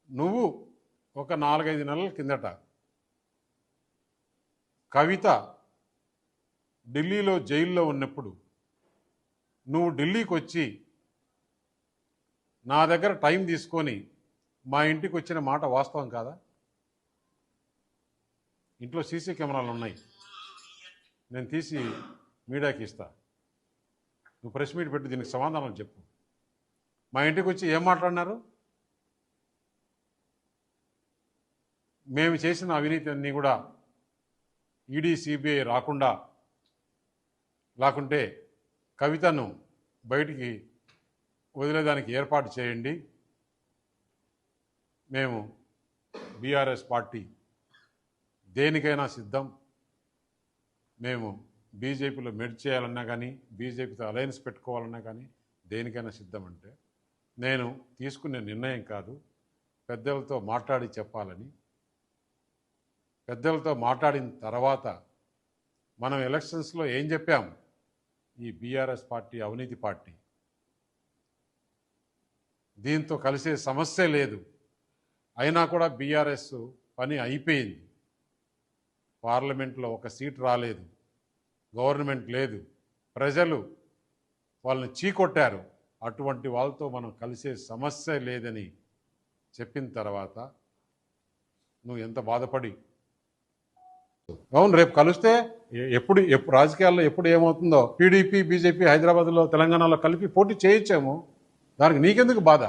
నువ్వు ఒక 4-5 నెలల కిందట కవిత ఢిల్లీలో జైల్లో ఉన్నప్పుడు నువ్వు ఢిల్లీకి వచ్చి నా దగ్గర టైం తీసుకొని మా ఇంటికి వచ్చిన మాట వాస్తవం కాదా? ఇంట్లో సీసీ కెమెరాలు ఉన్నాయి, నేను తీసి మీడియాకి ఇస్తా. నువ్వు ప్రెస్ మీట్ పెట్టి దీనికి సమాధానం చెప్పు. మా ఇంటికి వచ్చి ఏం మాట్లాడినారు? మేము చేసిన అవినీతి అన్నీ కూడా ఈడీ సిబిఐ రాకుండా, లేకుంటే కవితను బయటికి వదిలేదానికి ఏర్పాటు చేయండి. మేము బీఆర్ఎస్ పార్టీ దేనికైనా సిద్ధం. మేము బీజేపీలో మెర్జ్ చేయాలన్నా కానీ, బీజేపీతో అలయన్స్ పెట్టుకోవాలన్నా కానీ దేనికైనా సిద్ధం. అంటే నేను తీసుకునే నిర్ణయం కాదు, పెద్దలతో మాట్లాడి చెప్పాలని. పెద్దలతో మాట్లాడిన తర్వాత మనం ఎలక్షన్స్లో ఏం చెప్పాం? ఈ బీఆర్ఎస్ పార్టీ అవినీతి పార్టీ, దీంతో కలిసే సమస్య లేదు. అయినా కూడా బీఆర్ఎస్ పని అయిపోయింది. పార్లమెంట్లో ఒక సీట్ రాలేదు, గవర్నమెంట్ లేదు, ప్రజలు వాళ్ళని చీకొట్టారు. అటువంటి వాళ్ళతో మనం కలిసే సమస్య లేదని చెప్పిన తర్వాత నువ్వు ఎంత బాధపడి, అవును రేపు కలిస్తే ఎప్పుడు రాజకీయాల్లో ఎప్పుడు ఏమవుతుందో, టీడీపీ బీజేపీ హైదరాబాద్లో తెలంగాణలో కలిపి పోటీ చేయొచ్చాము, దానికి నీకెందుకు బాధ?